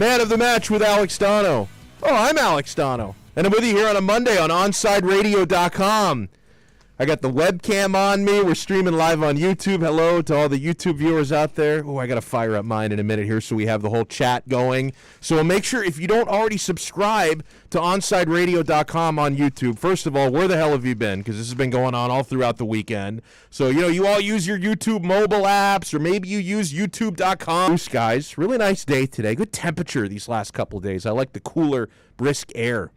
Man of the match with Alex Dono. Oh, I'm Alex Dono, and I'm with you here on a Monday on OnsideRadio.com. I got the webcam on me. We're streaming live on YouTube. Hello to all the YouTube viewers out there. Oh, I got to fire up mine in a minute here so we have the whole chat going. So make sure, if you don't already subscribe to OnsideRadio.com on YouTube, first of all, where the hell have you been? Because this has been going on all throughout the weekend. So, you all use your YouTube mobile apps, or maybe you use YouTube.com. Blue skies. Really nice day today. Good temperature these last couple of days. I like the cooler, brisk air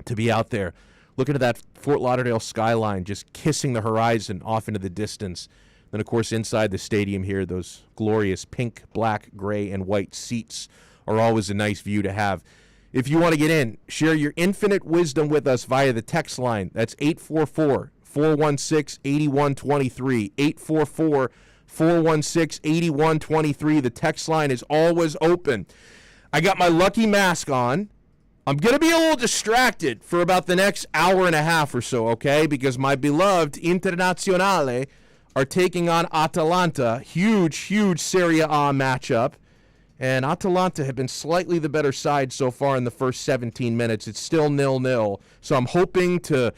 to be out there. Looking at that Fort Lauderdale skyline, just kissing the horizon off into the distance. Then, of course, inside the stadium here, those glorious pink, black, gray, and white seats are always a nice view to have. If you want to get in, share your infinite wisdom with us via the text line. That's 844-416-8123. 844-416-8123. The text line is always open. I got my lucky mask on. I'm going to be a little distracted for about the next hour and a half or so, okay? Because my beloved Internazionale are taking on Atalanta. Huge Serie A matchup. And Atalanta have been slightly the better side so far in the first 17 minutes. It's still 0-0. So I'm hoping to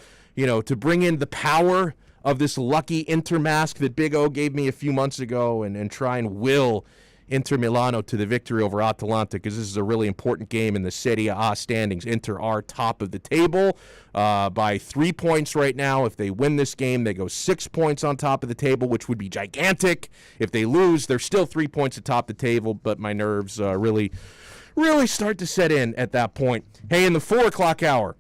bring in the power of this lucky Inter mask that Big O gave me a few months ago and try and will Inter Milano to the victory over Atalanta, because this is a really important game in the Serie A standings. Inter are top of the table by 3 points right now. If they win this game, they go 6 points on top of the table, which would be gigantic. If they lose, they're still 3 points atop the table, but my nerves really start to set in at that point. Hey, in the 4 o'clock hour,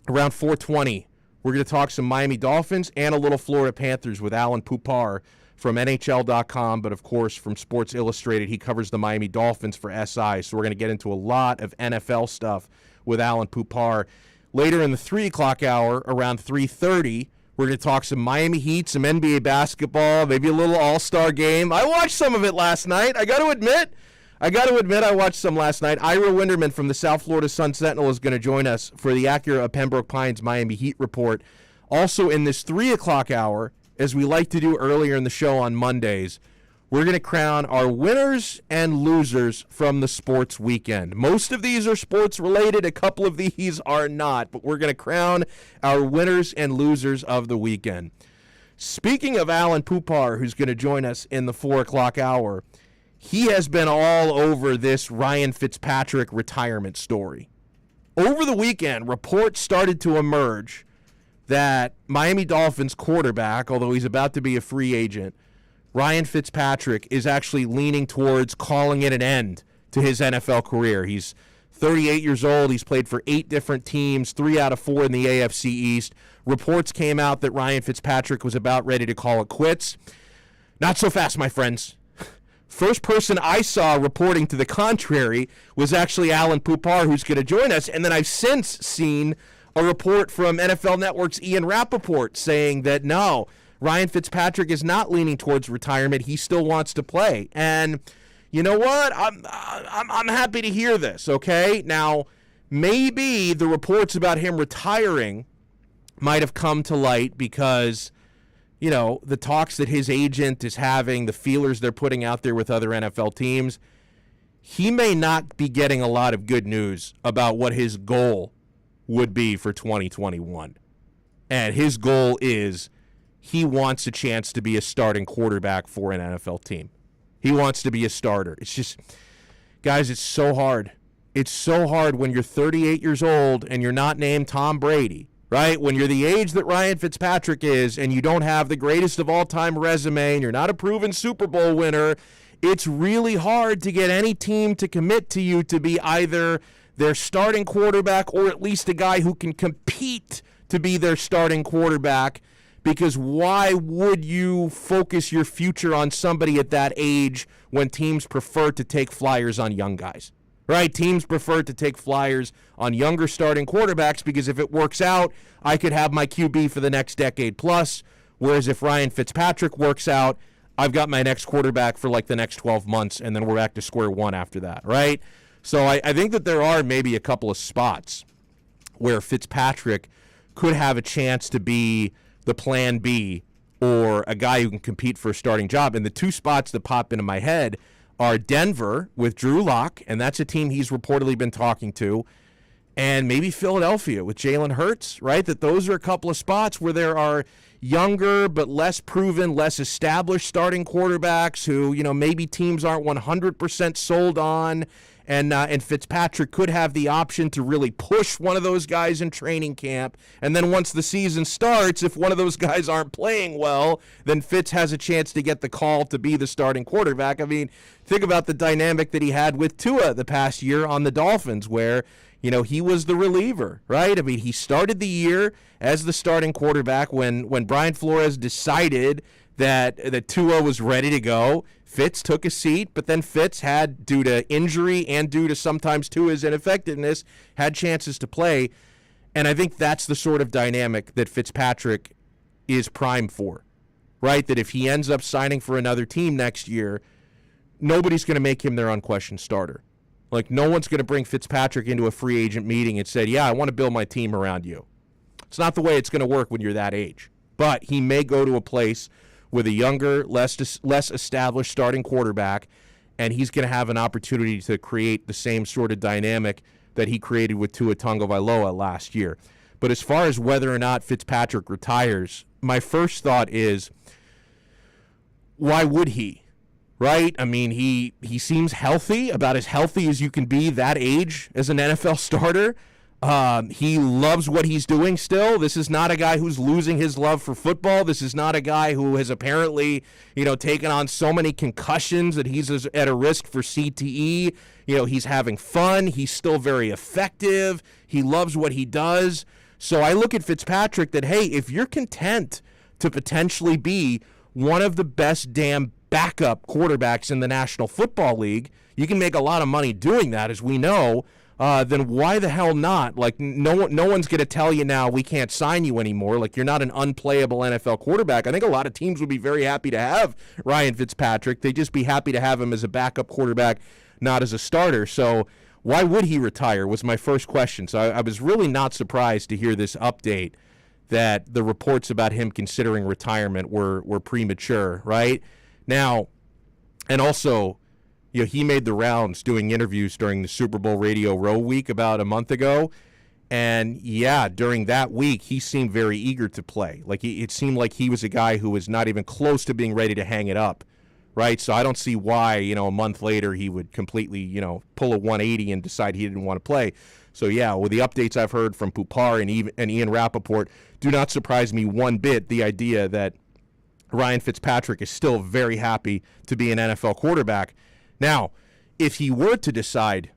around 4:20, we're going to talk some Miami Dolphins and a little Florida Panthers with Alan Pupar from NHL.com, but of course from Sports Illustrated. He covers the Miami Dolphins for SI, so we're going to get into a lot of NFL stuff with Alan Pupar. Later in the 3 o'clock hour, around 3:30, we're going to talk some Miami Heat, some NBA basketball, maybe a little All-Star game. I watched some of it last night. I got to admit I watched some last night. Ira Winderman from the South Florida Sun-Sentinel is going to join us for the Acura of Pembroke Pines Miami Heat report. Also in this 3 o'clock hour, as we like to do earlier in the show on Mondays, we're going to crown our winners and losers from the sports weekend. Most of these are sports related. A couple of these are not, but we're going to crown our winners and losers of the weekend. Speaking of Alan Pupar, who's going to join us in the 4 o'clock hour, he has been all over this Ryan Fitzpatrick retirement story. Over the weekend, reports started to emerge that Miami Dolphins quarterback, although he's about to be a free agent, Ryan Fitzpatrick, is actually leaning towards calling it an end to his NFL career. He's 38 years old. He's played for 8 different teams, 3 out of 4 in the AFC East. Reports came out that Ryan Fitzpatrick was about ready to call it quits. Not so fast, my friends. First person I saw reporting to the contrary was actually Alan Pupar, who's going to join us. And then I've since seen a report from NFL Network's Ian Rappaport saying that no, Ryan Fitzpatrick is not leaning towards retirement. He still wants to play. And you know what? I'm happy to hear this, okay? Now, maybe the reports about him retiring might have come to light because, the talks that his agent is having, the feelers they're putting out there with other NFL teams, he may not be getting a lot of good news about what his goal would be for 2021. And his goal is he wants a chance to be a starting quarterback for an NFL team. He wants to be a starter. It's just, guys, it's so hard. It's so hard when you're 38 years old and you're not named Tom Brady, right? When you're the age that Ryan Fitzpatrick is and you don't have the greatest of all-time resume and you're not a proven Super Bowl winner, it's really hard to get any team to commit to you to be either their starting quarterback or at least a guy who can compete to be their starting quarterback, because why would you focus your future on somebody at that age when teams prefer to take flyers on young guys, right? Teams prefer to take flyers on younger starting quarterbacks because if it works out, I could have my QB for the next decade plus, whereas if Ryan Fitzpatrick works out, I've got my next quarterback for like the next 12 months, and then we're back to square one after that, right? So I think that there are maybe a couple of spots where Fitzpatrick could have a chance to be the plan B or a guy who can compete for a starting job. And the two spots that pop into my head are Denver with Drew Lock, and that's a team he's reportedly been talking to, and maybe Philadelphia with Jalen Hurts, right? That those are a couple of spots where there are younger but less proven, less established starting quarterbacks who, maybe teams aren't 100% sold on, and Fitzpatrick could have the option to really push one of those guys in training camp. And then once the season starts, if one of those guys aren't playing well, then Fitz has a chance to get the call to be the starting quarterback. I mean, think about the dynamic that he had with Tua the past year on the Dolphins, where he was the reliever, right? I mean, he started the year as the starting quarterback when Brian Flores decided that Tua was ready to go. Fitz took a seat, but then Fitz had, due to injury and due to sometimes Tua's ineffectiveness, had chances to play. And I think that's the sort of dynamic that Fitzpatrick is primed for, right? That if he ends up signing for another team next year, nobody's going to make him their unquestioned starter. Like, no one's going to bring Fitzpatrick into a free agent meeting and say, yeah, I want to build my team around you. It's not the way it's going to work when you're that age. But he may go to a place with a younger, less established starting quarterback, and he's going to have an opportunity to create the same sort of dynamic that he created with Tua Tagovailoa last year. But as far as whether or not Fitzpatrick retires, my first thought is, why would he? Right? I mean, he seems healthy, about as healthy as you can be that age as an NFL starter. He loves what he's doing still. This is not a guy who's losing his love for football. This is not a guy who has apparently, taken on so many concussions that he's at a risk for CTE. He's having fun. He's still very effective. He loves what he does. So I look at Fitzpatrick that, hey, if you're content to potentially be one of the best damn backup quarterbacks in the National Football League, you can make a lot of money doing that, as we know. Then why the hell not? Like, no one's going to tell you now we can't sign you anymore. Like, you're not an unplayable NFL quarterback. I think a lot of teams would be very happy to have Ryan Fitzpatrick. They'd just be happy to have him as a backup quarterback, not as a starter. So why would he retire was my first question. So I was really not surprised to hear this update that the reports about him considering retirement were premature, right? Now, and also, he made the rounds doing interviews during the Super Bowl Radio Row week about a month ago. And, yeah, during that week, he seemed very eager to play. Like, it seemed like he was a guy who was not even close to being ready to hang it up, right? So I don't see why, a month later he would completely, pull a 180 and decide he didn't want to play. So, yeah, with the updates I've heard from Pupar and Ian Rappaport, do not surprise me one bit, the idea that Ryan Fitzpatrick is still very happy to be an NFL quarterback. Now, if he were to decide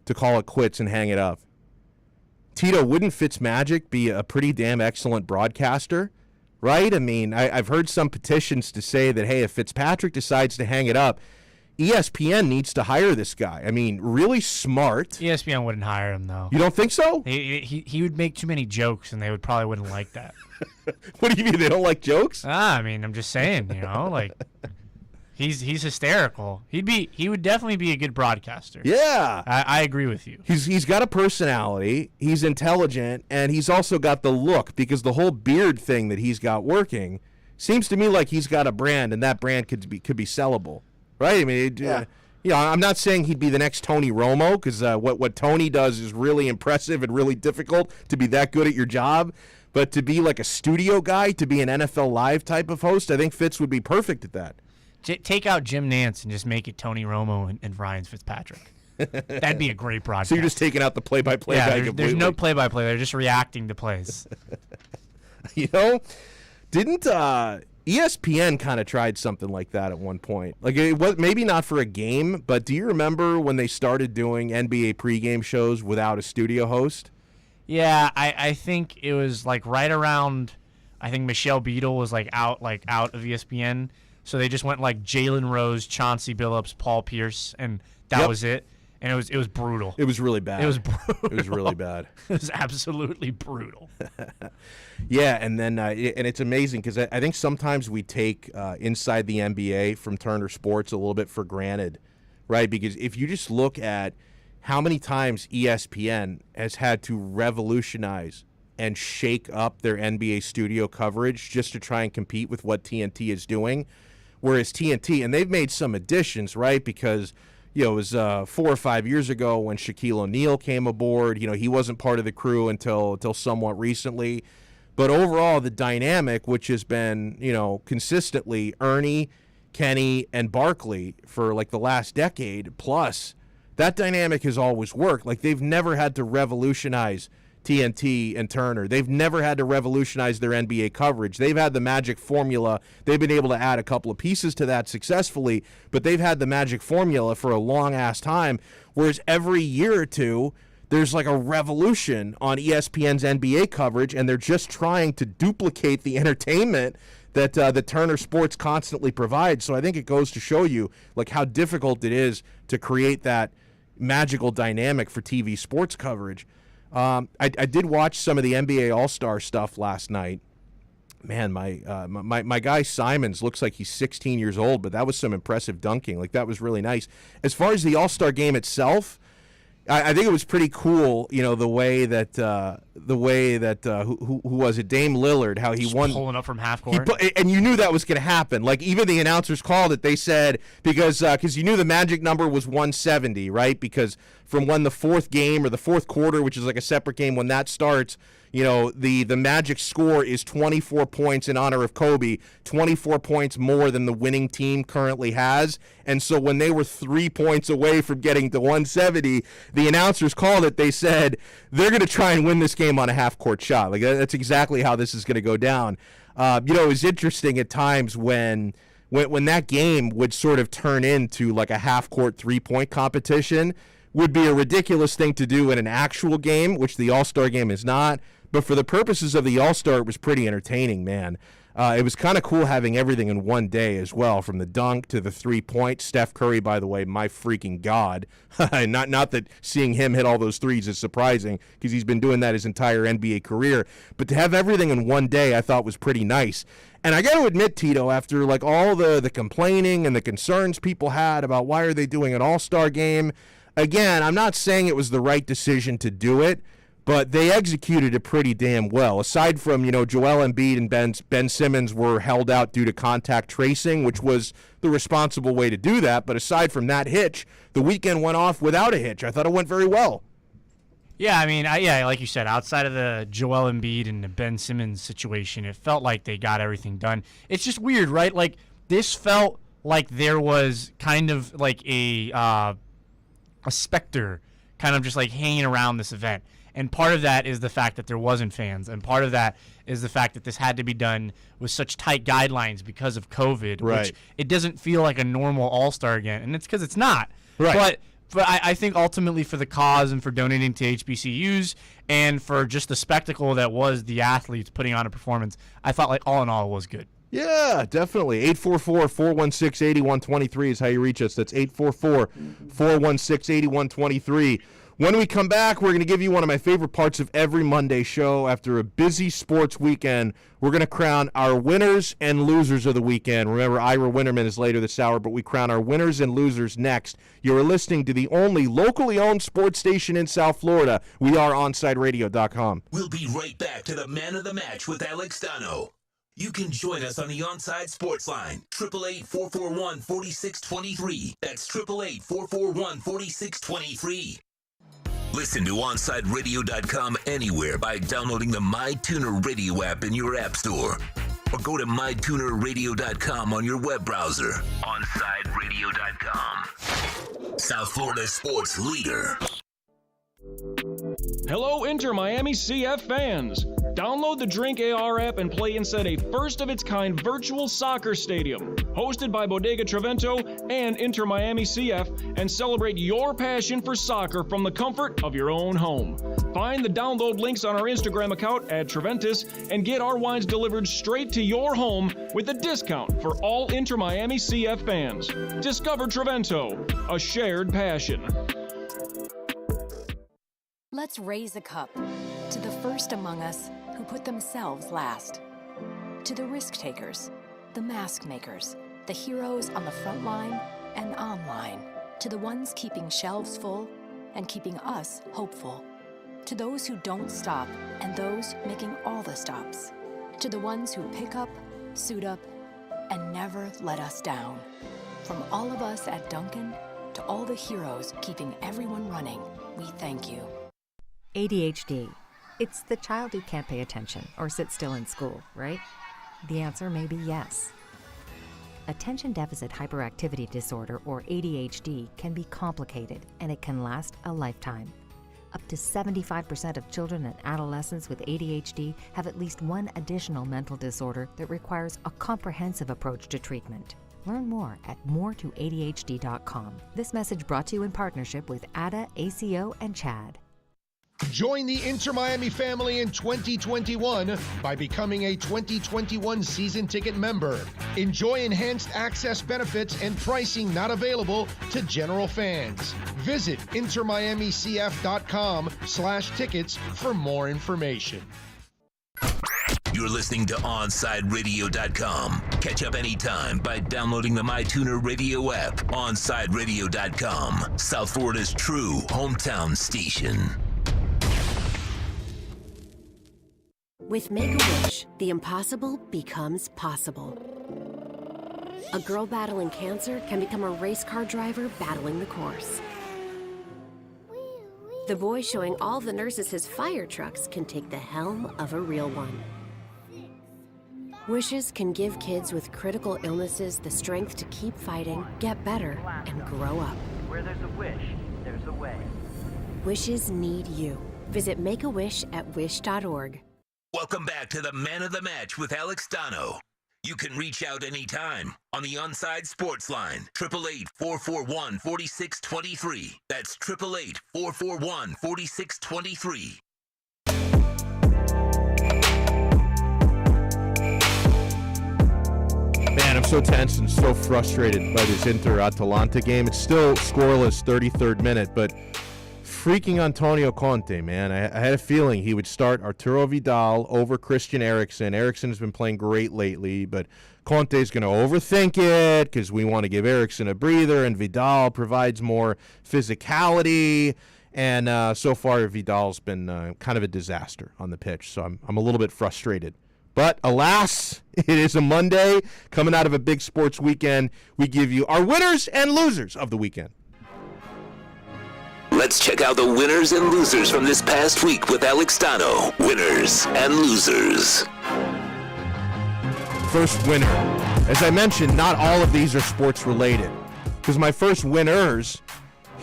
to call it quits and hang it up, Tito, wouldn't Fitzmagic be a pretty damn excellent broadcaster, right? I mean, I've heard some petitions to say that, hey, if Fitzpatrick decides to hang it up, ESPN needs to hire this guy. I mean, really smart. ESPN wouldn't hire him, though. You don't think so? He would make too many jokes, and they probably wouldn't like that. What do you mean, they don't like jokes? I mean, I'm just saying, like... He's hysterical. He would definitely be a good broadcaster. Yeah. I agree with you. He's got a personality, he's intelligent, and he's also got the look, because the whole beard thing that he's got working seems to me like he's got a brand, and that brand could be sellable. Right? I mean, I'm not saying he'd be the next Tony Romo, because what Tony does is really impressive and really difficult to be that good at your job. But to be like a studio guy, to be an NFL Live type of host, I think Fitz would be perfect at that. Take out Jim Nantz and just make it Tony Romo and Ryan Fitzpatrick. That'd be a great broadcast. So you're just taking out the play-by-play guy completely. There's no play-by-play. They're just reacting to plays. Didn't ESPN kind of tried something like that at one point? Like, it was maybe not for a game, but do you remember when they started doing NBA pregame shows without a studio host? Yeah, I think it was like right around. I think Michelle Beadle was out of ESPN. So they just went like Jalen Rose, Chauncey Billups, Paul Pierce, and that was it. And it was brutal. It was really bad. It was brutal. It was really bad. It was absolutely brutal. Yeah, and then and it's amazing because I think sometimes we take Inside the NBA from Turner Sports a little bit for granted, right? Because if you just look at how many times ESPN has had to revolutionize and shake up their NBA studio coverage just to try and compete with what TNT is doing. whereas TNT, and they've made some additions, right? Because, you know, it was 4 or 5 years ago when Shaquille O'Neal came aboard. You know, he wasn't part of the crew until somewhat recently. But overall, the dynamic, which has been, you know, consistently Ernie, Kenny, and Barkley for like the last decade plus, that dynamic has always worked. Like, they've never had to revolutionize TNT and Turner. They've never had to revolutionize their NBA coverage. They've had the magic formula. They've been able to add a couple of pieces to that successfully, but they've had the magic formula for a long-ass time, whereas every year or two, there's like a revolution on ESPN's NBA coverage, and they're just trying to duplicate the entertainment that the Turner Sports constantly provides. So I think it goes to show you like how difficult it is to create that magical dynamic for TV sports coverage. I did watch some of the NBA All-Star stuff last night. Man, my guy Simons looks like he's 16 years old, but that was some impressive dunking. Like, that was really nice. As far as the All-Star game itself, I think it was pretty cool, you know, the way that who was it, Dame Lillard, how he just won, pulling up from half court, and you knew that was going to happen. Like, even the announcers called it. They said because you knew the magic number was 170, right? Because from when the fourth game or the fourth quarter, which is like a separate game, when that starts, you know, the Magic score is 24 points in honor of Kobe, 24 points more than the winning team currently has. And so when they were 3 points away from getting to 170, the announcers called it. They said they're going to try and win this game on a half-court shot. Like, that's exactly how this is going to go down. You know, it was interesting at times when that game would sort of turn into like a half-court three-point competition. Would be a ridiculous thing to do in an actual game, which the All-Star game is not. But for the purposes of the All-Star, it was pretty entertaining, man. It was kind of cool having everything in one day as well, from the dunk to the three-point. Steph Curry, by the way, my freaking God. Not that seeing him hit all those threes is surprising, because he's been doing that his entire NBA career. But to have everything in one day, I thought was pretty nice. And I got to admit, Tito, after like all the complaining and the concerns people had about why are they doing an All-Star game, again, I'm not saying it was the right decision to do it, but they executed it pretty damn well. Aside from, you know, Joel Embiid and Ben Simmons were held out due to contact tracing, which was the responsible way to do that. But aside from that hitch, the weekend went off without a hitch. I thought it went very well. Yeah, I mean, like you said, outside of the Joel Embiid and the Ben Simmons situation, it felt like they got everything done. It's just weird, right? Like, this felt like there was kind of like a specter kind of just like hanging around this event. And part of that is the fact that there wasn't fans. And part of that is the fact that this had to be done with such tight guidelines because of COVID. Right. Which it doesn't feel like a normal All-Star again. And it's because it's not. Right. But I think ultimately for the cause and for donating to HBCUs and for just the spectacle that was the athletes putting on a performance, I thought like all in all it was good. Yeah, definitely. 844-416-8123 is how you reach us. That's 844-416-8123. When we come back, we're going to give you one of my favorite parts of every Monday show. After a busy sports weekend, we're going to crown our winners and losers of the weekend. Remember, Ira Winterman is later this hour, but we crown our winners and losers next. You're listening to the only locally owned sports station in South Florida. We are OnsideRadio.com. We'll be right back to the Man of the Match with Alex Dano. You can join us on the Onside Sports Line, 888-441-4623. That's 888-441-4623. Listen to OnsideRadio.com anywhere by downloading the MyTuner Radio app in your app store. Or go to MyTunerRadio.com on your web browser. OnsideRadio.com. South Florida sports leader. Hello, Inter Miami CF fans. Download the Drink AR app and play inside a first-of-its-kind virtual soccer stadium, hosted by Bodega Trevento and Inter Miami CF, and celebrate your passion for soccer from the comfort of your own home. Find the download links on our Instagram account at Treventus and get our wines delivered straight to your home with a discount for all Inter Miami CF fans. Discover Trevento, a shared passion. Let's raise a cup to the first among us who put themselves last. To the risk takers, the mask makers, the heroes on the front line and online. To the ones keeping shelves full and keeping us hopeful. To those who don't stop and those making all the stops. To the ones who pick up, suit up, and never let us down. From all of us at Duncan to all the heroes keeping everyone running, we thank you. ADHD. It's the child who can't pay attention or sit still in school, right? The answer may be yes. Attention Deficit Hyperactivity Disorder, or ADHD, can be complicated and it can last a lifetime. Up to 75% of children and adolescents with ADHD have at least one additional mental disorder that requires a comprehensive approach to treatment. Learn more at moretoadhd.com. This message brought to you in partnership with ADA, ACO, and CHAD. Join the Inter Miami family in 2021 by becoming a 2021 season ticket member. Enjoy enhanced access benefits and pricing not available to general fans. Visit intermiamicf.com/tickets for more information. You're listening to OnsideRadio.com. Catch up anytime by downloading the MyTuner Radio app. OnsideRadio.com, South Florida's true hometown station. With Make-A-Wish, the impossible becomes possible. A girl battling cancer can become a race car driver battling the course. The boy showing all the nurses his fire trucks can take the helm of a real one. Wishes can give kids with critical illnesses the strength to keep fighting, get better, and grow up. Where there's a wish, there's a way. Wishes need you. Visit Make-A-Wish at wish.org. Welcome back to the Man of the Match with Alex Dono. You can reach out anytime on the Onside Sports Line, 888-441-4623. That's 888-441-4623. Man, I'm so tense and so frustrated by this Inter-Atalanta game. It's still scoreless, 33rd minute, but freaking Antonio Conte, man. I had a feeling he would start Arturo Vidal over Christian Eriksen. Eriksen has been playing great lately, but Conte's going to overthink it because we want to give Eriksen a breather, and Vidal provides more physicality. And so far, Vidal's been kind of a disaster on the pitch, so I'm a little bit frustrated. But alas, it is a Monday. Coming out of a big sports weekend, we give you our winners and losers of the weekend. Let's check out the winners and losers from this past week with Alex Dono. Winners and losers. First winner. As I mentioned, not all of these are sports related. Because my first winners,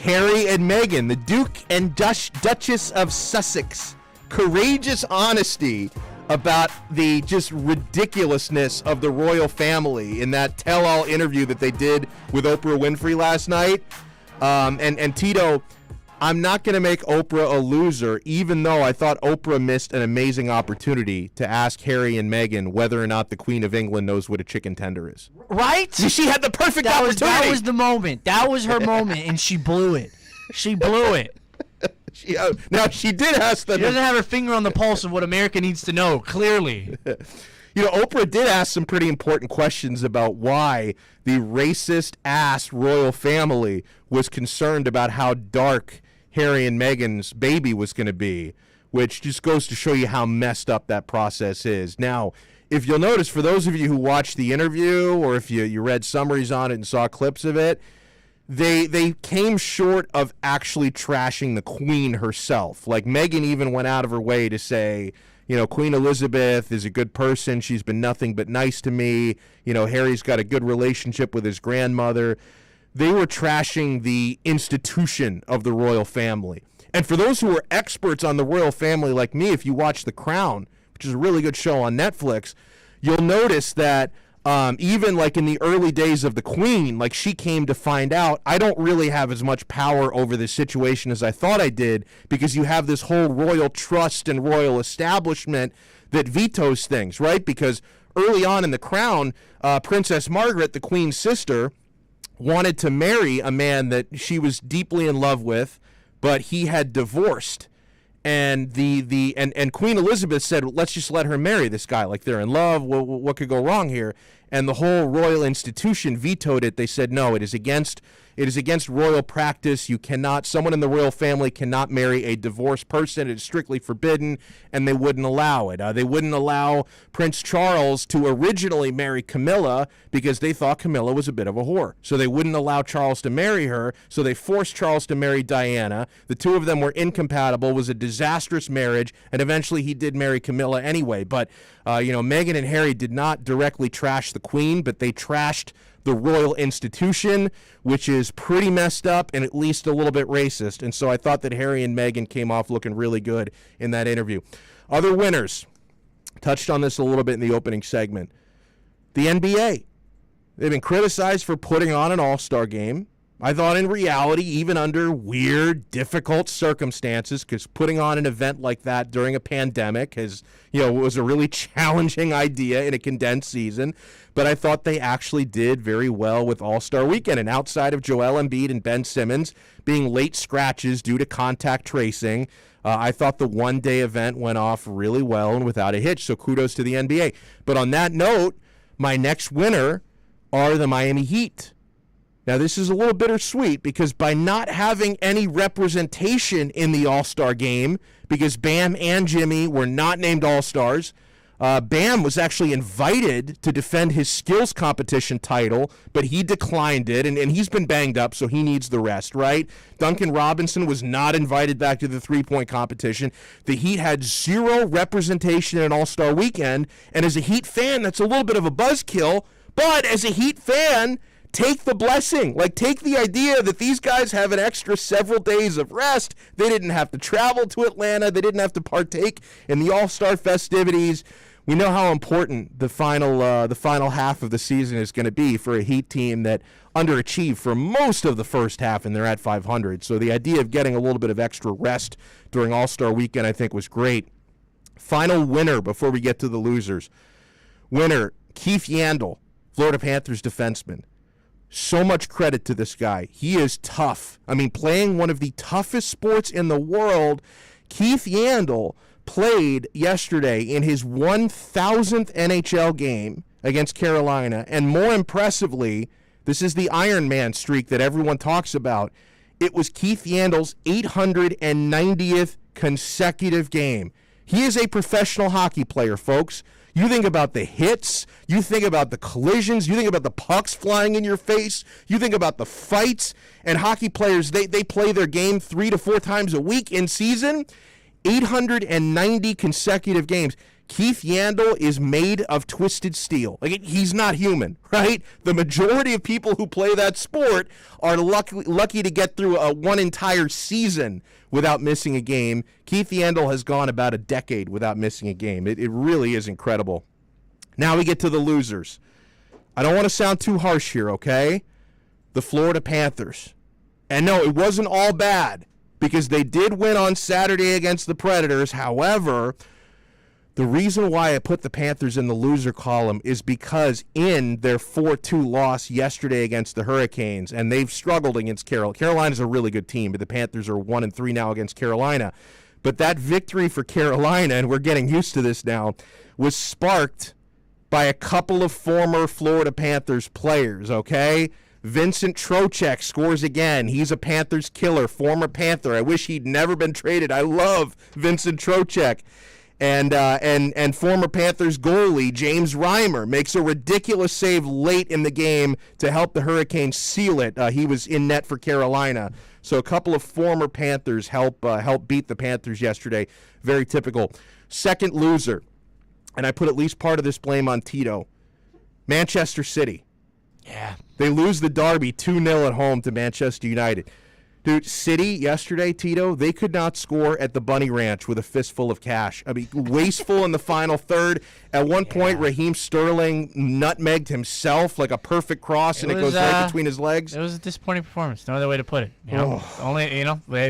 Harry and Meghan, the Duke and Duchess of Sussex. Courageous honesty about the just ridiculousness of the royal family in that tell-all interview that they did with Oprah Winfrey last night. And Tito, I'm not going to make Oprah a loser, even though I thought Oprah missed an amazing opportunity to ask Harry and Meghan whether or not the Queen of England knows what a chicken tender is. Right? She had the perfect opportunity. That was the moment. That was her moment, and she blew it. She blew it. Now, she did ask them. She doesn't have her finger on the pulse of what America needs to know, clearly. Oprah did ask some pretty important questions about why the racist-ass royal family was concerned about how dark Harry and Meghan's baby was going to be, which just goes to show you how messed up that process is. Now, if you'll notice, for those of you who watched the interview or if you read summaries on it and saw clips of it, they came short of actually trashing the Queen herself. Like, Meghan even went out of her way to say, Queen Elizabeth is a good person. She's been nothing but nice to me. Harry's got a good relationship with his grandmother. They were trashing the institution of the royal family. And for those who are experts on the royal family like me, if you watch The Crown, which is a really good show on Netflix, you'll notice that even like in the early days of the Queen, like she came to find out, I don't really have as much power over this situation as I thought I did, because you have this whole royal trust and royal establishment that vetoes things, right? Because early on in The Crown, Princess Margaret, the Queen's sister, wanted to marry a man that she was deeply in love with, but he had divorced. And and Queen Elizabeth said, let's just let her marry this guy. Like, they're in love. What could go wrong here? and the whole royal institution vetoed it. They said, no, it is against royal practice. You cannot, someone in the royal family cannot marry a divorced person. It is strictly forbidden, and they wouldn't allow it. They wouldn't allow Prince Charles to originally marry Camilla because they thought Camilla was a bit of a whore. So they wouldn't allow Charles to marry her, so they forced Charles to marry Diana. The two of them were incompatible. It was a disastrous marriage, and eventually he did marry Camilla anyway. But, Meghan and Harry did not directly trash the Queen, but they trashed the royal institution, which is pretty messed up and at least a little bit racist. And so I thought that Harry and Meghan came off looking really good in that interview. Other winners, touched on this a little bit in the opening segment. The NBA. They've been criticized for putting on an all-star game. I thought in reality, even under weird, difficult circumstances, because putting on an event like that during a pandemic was a really challenging idea in a condensed season. But I thought they actually did very well with All-Star Weekend. And outside of Joel Embiid and Ben Simmons being late scratches due to contact tracing, I thought the one-day event went off really well and without a hitch. So kudos to the NBA. But on that note, my next winner are the Miami Heat. Now, this is a little bittersweet because by not having any representation in the All-Star game, because Bam and Jimmy were not named All-Stars, Bam was actually invited to defend his skills competition title, but he declined it, and he's been banged up, so he needs the rest, right? Duncan Robinson was not invited back to the three-point competition. The Heat had zero representation in All-Star Weekend, and as a Heat fan, that's a little bit of a buzzkill, but as a Heat fan, take the blessing. Like, take the idea that these guys have an extra several days of rest. They didn't have to travel to Atlanta. They didn't have to partake in the All-Star festivities. We know how important the final half of the season is going to be for a Heat team that underachieved for most of the first half, and they're at 500. So the idea of getting a little bit of extra rest during All-Star Weekend, I think, was great. Final winner before we get to the losers. Winner, Keith Yandle, Florida Panthers defenseman. So much credit to this guy. He is tough. I mean, playing one of the toughest sports in the world, Keith Yandle played yesterday in his 1,000th NHL game against Carolina, and more impressively, this is the Iron Man streak that everyone talks about. It was Keith Yandle's 890th consecutive game. He is a professional hockey player, folks. You think about the hits, you think about the collisions, you think about the pucks flying in your face, you think about the fights, and hockey players, they play their game 3 to 4 times a week in season. 890 consecutive games. Keith Yandle is made of twisted steel. Like, he's not human, right? The majority of people who play that sport are lucky to get through one entire season without missing a game. Keith Yandle has gone about a decade without missing a game. It really is incredible. Now we get to the losers. I don't want to sound too harsh here, okay? The Florida Panthers. And no, it wasn't all bad because they did win on Saturday against the Predators. However, the reason why I put the Panthers in the loser column is because in their 4-2 loss yesterday against the Hurricanes, and they've struggled against Carolina's a really good team, but the Panthers are 1-3 now against Carolina. But that victory for Carolina, and we're getting used to this now, was sparked by a couple of former Florida Panthers players, okay? Vincent Trocheck scores again. He's a Panthers killer, former Panther. I wish he'd never been traded. I love Vincent Trocheck. And former Panthers goalie James Reimer makes a ridiculous save late in the game to help the Hurricanes seal it. He was in net for Carolina. So a couple of former Panthers help beat the Panthers yesterday. Very typical. Second loser, and I put at least part of this blame on Tito, Manchester City. Yeah. They lose the derby 2-0 at home to Manchester United. Dude, City yesterday, Tito, they could not score at the Bunny Ranch with a fistful of cash. I mean, wasteful in the final third. At one point, Raheem Sterling nutmegged himself like a perfect cross, and it goes right between his legs. It was a disappointing performance. No other way to put it.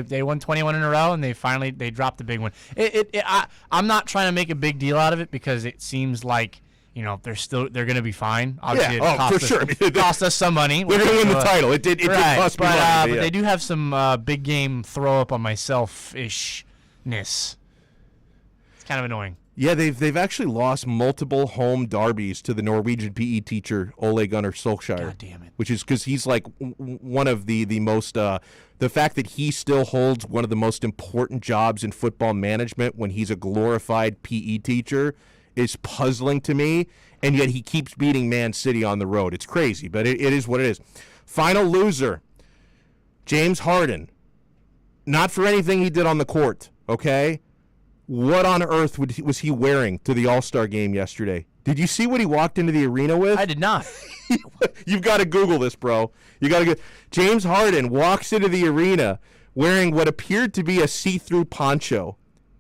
They won 21 in a row, and they dropped the big one. I'm not trying to make a big deal out of it because it seems like, they're going to be fine. Obviously, it cost us some money. We're going to win the title. It did cost me money. But they do have some big game throw up on my selfishness. It's kind of annoying. Yeah, they've actually lost multiple home derbies to the Norwegian PE teacher Ole Gunnar Solskjaer. God damn it. Which is because he's like one of the most the fact that he still holds one of the most important jobs in football management when he's a glorified PE teacher is puzzling to me, and yet he keeps beating Man City on the road. It's crazy, but it is what it is. Final loser, James Harden. Not for anything he did on the court, okay? What on earth was he wearing to the All-Star game yesterday? Did you see what he walked into the arena with? I did not. You've got to Google this, bro. You got to go. James Harden walks into the arena wearing what appeared to be a see-through poncho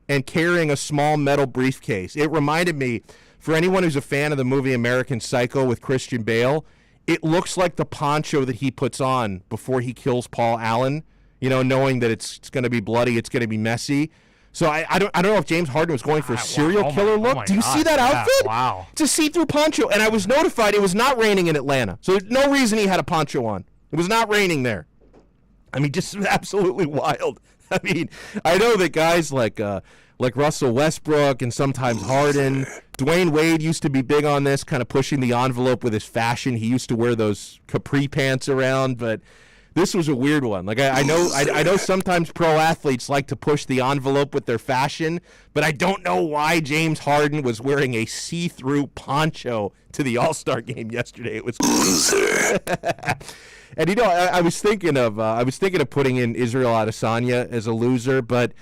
and carrying a small metal briefcase. It reminded me, for anyone who's a fan of the movie American Psycho with Christian Bale, it looks like the poncho that he puts on before he kills Paul Allen, knowing that it's going to be bloody, it's going to be messy. So I don't know if James Harden was going for a serial killer look. Do you see that outfit? Wow. It's a see-through poncho. And I was notified it was not raining in Atlanta. So there's no reason he had a poncho on. It was not raining there. I mean, just absolutely wild. I mean, I know that guys like Russell Westbrook and sometimes Harden, Dwayne Wade used to be big on this, kind of pushing the envelope with his fashion. He used to wear those capri pants around, but this was a weird one. Like I know sometimes pro athletes like to push the envelope with their fashion, but I don't know why James Harden was wearing a see-through poncho to the All-Star game yesterday. It was loser. And I was thinking of putting in Israel Adesanya as a loser, but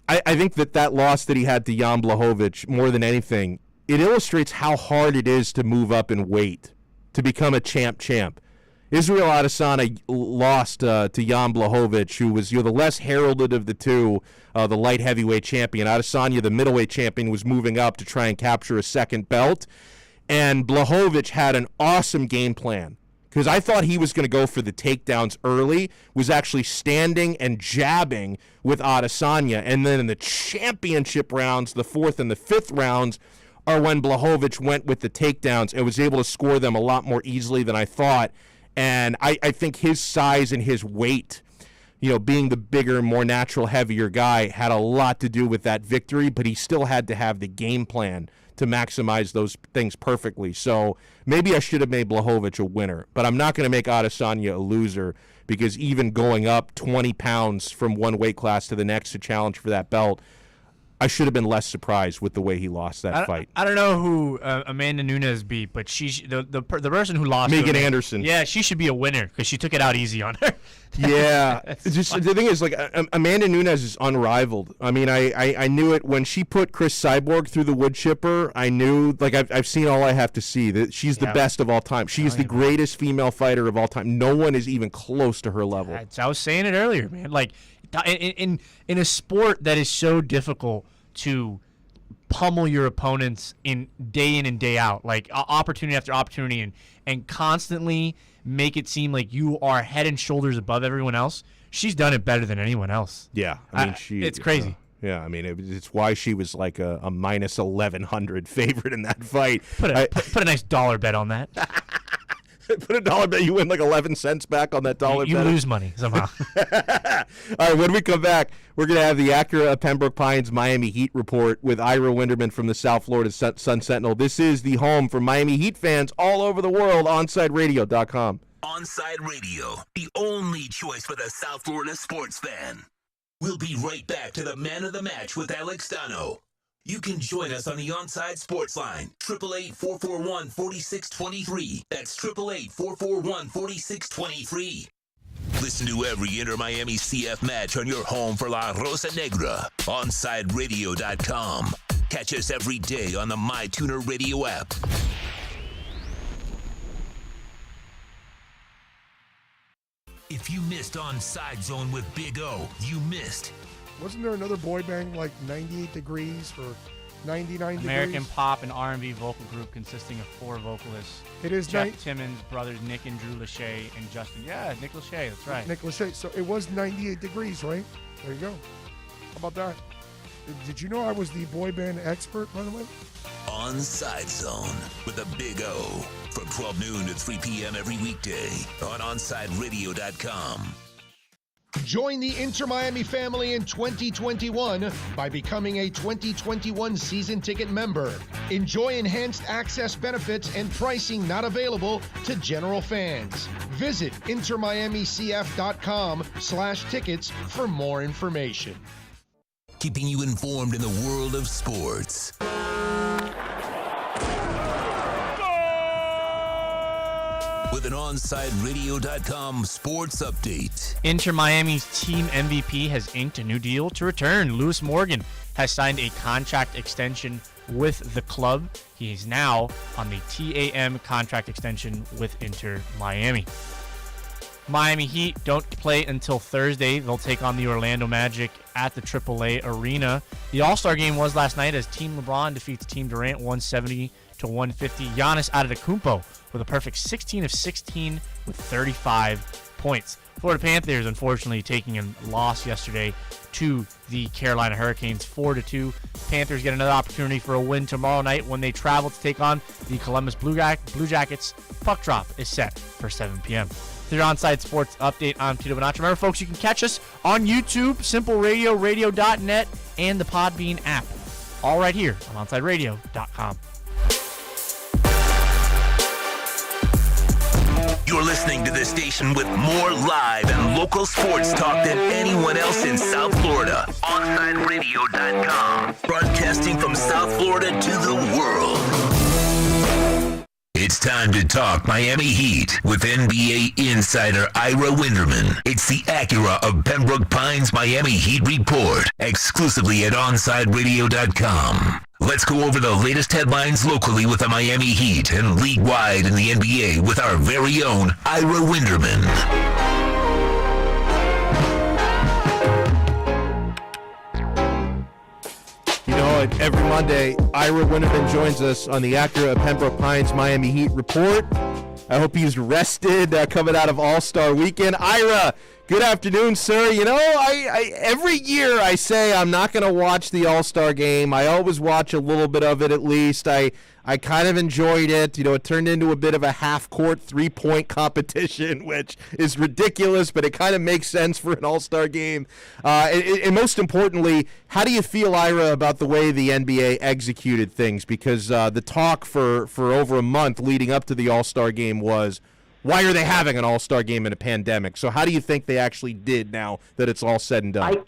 I think that loss that he had to Jan Blachowicz, more than anything, it illustrates how hard it is to move up in weight to become a champ. Israel Adesanya lost to Jan Blachowicz, who was the less heralded of the two, the light heavyweight champion. Adesanya, the middleweight champion, was moving up to try and capture a second belt. And Blachowicz had an awesome game plan because I thought he was going to go for the takedowns early, was actually standing and jabbing with Adesanya. And then in the championship rounds, the fourth and the fifth rounds, are when Blachowicz went with the takedowns and was able to score them a lot more easily than I thought. And I think his size and his weight, being the bigger, more natural, heavier guy, had a lot to do with that victory, but he still had to have the game plan to maximize those things perfectly. So maybe I should have made Blachowicz a winner, but I'm not going to make Adesanya a loser because even going up 20 pounds from one weight class to the next to challenge for that belt, I should have been less surprised with the way he lost that fight. I don't know who Amanda Nunes beat, but the person who lost Megan Anderson. Yeah, she should be a winner because she took it out easy on her. Yeah, the thing is, Amanda Nunes is unrivaled. I mean, I knew it when she put Chris Cyborg through the wood chipper. I knew, I've seen all I have to see, that she's the best of all time. She is the greatest female fighter of all time. No one is even close to her level. I was saying it earlier, man. Like in a sport that is so difficult to pummel your opponents in and day out, like opportunity after opportunity, and constantly make it seem like you are head and shoulders above everyone else. She's done it better than anyone else. Yeah, I mean, it's crazy. Yeah, I mean, it's why she was like a minus 1,100 favorite in that fight. Put a nice dollar bet on that. Put a dollar bet, you win like 11 cents back on that dollar bet. You lose money somehow. All right, when we come back, we're going to have the Acura Pembroke Pines Miami Heat report with Ira Winderman from the South Florida Sun Sentinel. This is the home for Miami Heat fans all over the world, OnsideRadio.com. Onside Radio, the only choice for the South Florida sports fan. We'll be right back to the man of the match with Alex Dano. You can join us on the Onside Sports Line, 888-441-4623. That's 888-441-4623. Listen to every Inter-Miami CF match on your home for La Rosa Negra, OnsideRadio.com. Catch us every day on the MyTuner Radio app. If you missed Onside Zone with Big O, you missed. Wasn't there another boy band like 98 Degrees or 99 American Degrees? pop and R&B vocal group consisting of 4 vocalists. It is Jeff Timmons, brothers Nick and Drew Lachey, and Justin. Yeah, Nick Lachey, that's right. Nick Lachey. So it was 98 Degrees, right? There you go. How about that? Did you know I was the boy band expert, by the way? Onside Zone with a Big O from 12 noon to 3 p.m. every weekday on OnsideRadio.com. Join the Inter Miami family in 2021 by becoming a 2021 season ticket member. Enjoy enhanced access benefits and pricing not available to general fans. Visit intermiamicf.com/tickets for more information. Keeping you informed in the world of sports. With an OnsideRadio.com sports update. Inter Miami's team MVP has inked a new deal to return. Lewis Morgan has signed a contract extension with the club. He is now on the TAM contract extension with Inter Miami. Miami Heat don't play until Thursday. They'll take on the Orlando Magic at the AAA Arena. The All-Star game was last night as Team LeBron defeats Team Durant 170-150. Giannis Antetokounmpo with a perfect 16 of 16 with 35 points. Florida Panthers, unfortunately, taking a loss yesterday to the Carolina Hurricanes 4-2. Panthers get another opportunity for a win tomorrow night when they travel to take on the Columbus Blue Jackets. Puck drop is set for 7 p.m. To your Onside Sports update, I'm Tito Bonacci. Remember, folks, you can catch us on YouTube, Simple Radio, radio.net, and the Podbean app. All right here on OnsideRadio.com. You're listening to the station with more live and local sports talk than anyone else in South Florida. OnsideRadio.com. Broadcasting from South Florida to the world. It's time to talk Miami Heat with NBA insider Ira Winderman. It's the Acura of Pembroke Pines Miami Heat Report, exclusively at OnsideRadio.com. Let's go over the latest headlines locally with the Miami Heat and league-wide in the NBA with our very own Ira Winderman. You know, every Monday, Ira Winderman joins us on the Acura Pembroke Pines Miami Heat Report. I hope he's rested coming out of All-Star Weekend. Ira, good afternoon, sir. You know, I every year I say I'm not going to watch the All-Star game. I always watch a little bit of it at least. I kind of enjoyed it. You know, it turned into a bit of a half-court three-point competition, which is ridiculous, but it kind of makes sense for an All-Star game. And most importantly, how do you feel, Ira, about the way the NBA executed things? Because the talk for over a month leading up to the All-Star game was, why are they having an All-Star game in a pandemic? So how do you think they actually did now that it's all said and done?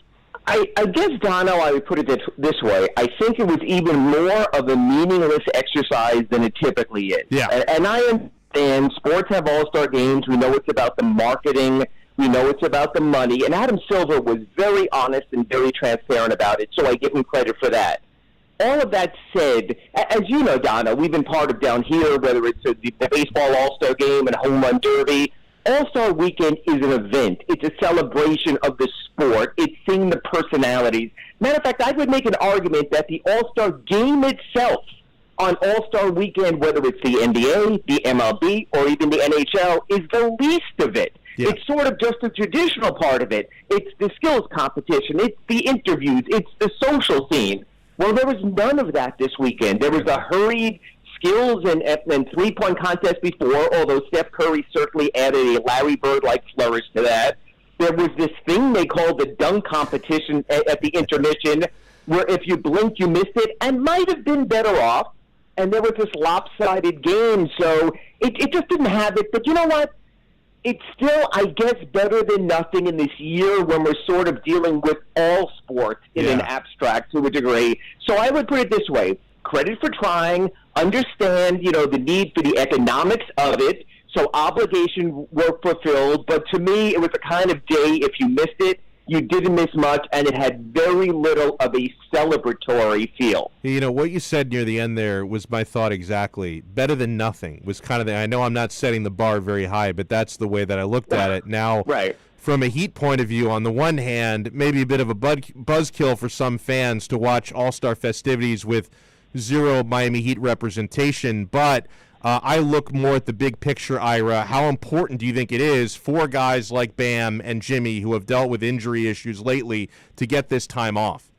I guess, Dono, I would put it this way. I think it was even more of a meaningless exercise than it typically is. Yeah. And I understand sports have all-star games. We know it's about the marketing. We know it's about the money. And Adam Silver was very honest and very transparent about it, so I give him credit for that. All of that said, as you know, Donna, we've been part of down here, whether it's the baseball all-star game and home run derby. All-Star Weekend is an event. It's a celebration of the sport. It's seeing the personalities. Matter of fact, I would make an argument that the All-Star game itself on All-Star Weekend, whether it's the NBA, the MLB, or even the NHL, is the least of it. Yeah. It's sort of just the traditional part of it. It's the skills competition. It's the interviews. It's the social scene. Well, there was none of that this weekend. There was a hurried skills and three-point contest before, although Steph Curry certainly added a Larry Bird-like flourish to that. There was this thing they called the dunk competition at the intermission, where if you blinked, you missed it, and might have been better off. And there was this lopsided game, so it just didn't have it. But you know what? It's still, I guess, better than nothing in this year when we're sort of dealing with all sports in an abstract to a degree. So I would put it this way. Credit for trying, understand, the need for the economics of it, so obligation were fulfilled. But to me, it was a kind of day, if you missed it, you didn't miss much, and it had very little of a celebratory feel. You know, what you said near the end there was my thought exactly. Better than nothing was kind of I know I'm not setting the bar very high, but that's the way that I looked at it. Now, right. From a Heat point of view, on the one hand, maybe a bit of a buzzkill for some fans to watch All-Star festivities with zero Miami Heat representation, but I look more at the big picture, Ira. How important do you think it is for guys like Bam and Jimmy, who have dealt with injury issues lately, to get this time off?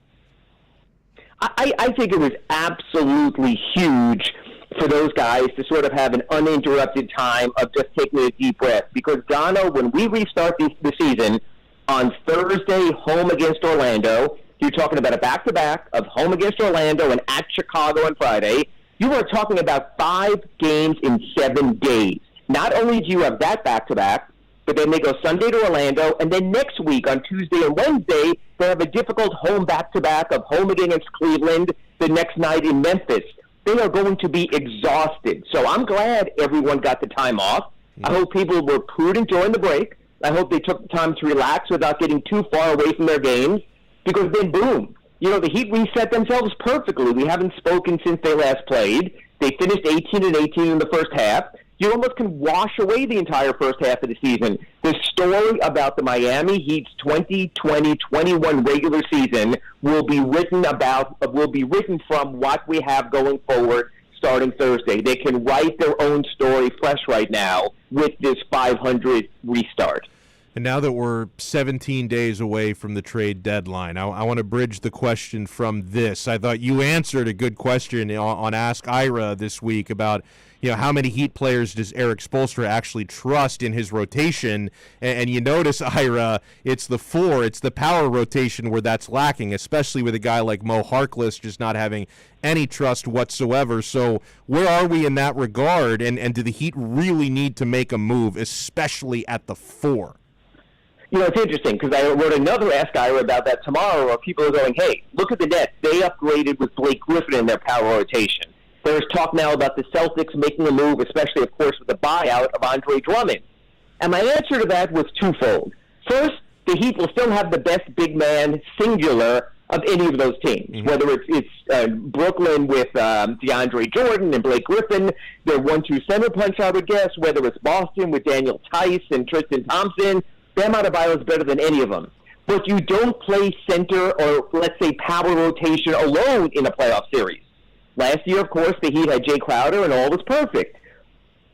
I think it was absolutely huge for those guys to sort of have an uninterrupted time of just taking a deep breath. Because, Dono, when we restart the season, On Thursday, home against Orlando. You're talking about a back-to-back of home against Orlando and at Chicago on Friday. You are talking about 5 games in 7 days. Not only do you have that back-to-back, but then they go Sunday to Orlando, and then next week on Tuesday and Wednesday, they have a difficult home back-to-back of home against Cleveland the next night in Memphis. They are going to be exhausted. So I'm glad everyone got the time off. I hope people were prudent during the break. I hope they took the time to relax without getting too far away from their games, because then, boom, the Heat reset themselves perfectly. We haven't spoken since they last played. They finished 18-18 in the first half. You almost can wash away the entire first half of the season. The story about the Miami Heat's 2020-21 regular season will be written from what we have going forward starting Thursday. They can write their own story fresh right now with this 500 restart. And now that we're 17 days away from the trade deadline, I want to bridge the question from this. I thought you answered a good question on Ask Ira this week about how many Heat players does Eric Spoelstra actually trust in his rotation? And you notice, Ira, it's the 4, it's the power rotation where that's lacking, especially with a guy like Mo Harkless just not having any trust whatsoever. So where are we in that regard? And do the Heat really need to make a move, especially at the 4? It's interesting because I wrote another Ask Ira about that tomorrow where people are going, hey, look at the Nets. They upgraded with Blake Griffin in their power rotation. There's talk now about the Celtics making a move, especially, of course, with the buyout of Andre Drummond. And my answer to that was twofold. First, the Heat will still have the best big man singular of any of those teams, whether it's Brooklyn with DeAndre Jordan and Blake Griffin, their 1-2 center punch, I would guess, whether it's Boston with Daniel Tice and Tristan Thompson. Bam Adebayo is better than any of them. But you don't play center or, let's say, power rotation alone in a playoff series. Last year, of course, the Heat had Jay Crowder and all was perfect.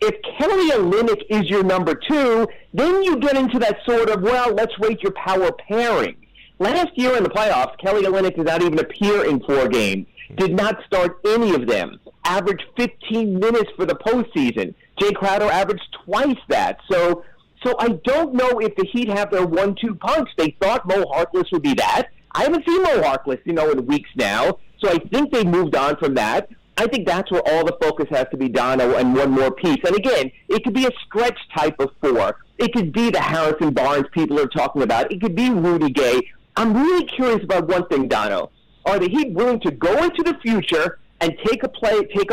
If Kelly Olynyk is your number 2, then you get into that sort of, let's rate your power pairing. Last year in the playoffs, Kelly Olynyk did not even appear in 4 games, did not start any of them, averaged 15 minutes for the postseason. Jay Crowder averaged twice that. So I don't know if the Heat have their 1-2 punch. They thought Mo Harkless would be that. I haven't seen Mo Harkless, in weeks now. So I think they moved on from that. I think that's where all the focus has to be, Dono, and one more piece. And again, it could be a stretch type of 4. It could be the Harrison Barnes people are talking about. It could be Rudy Gay. I'm really curious about one thing, Dono. Are the Heat willing to go into the future and take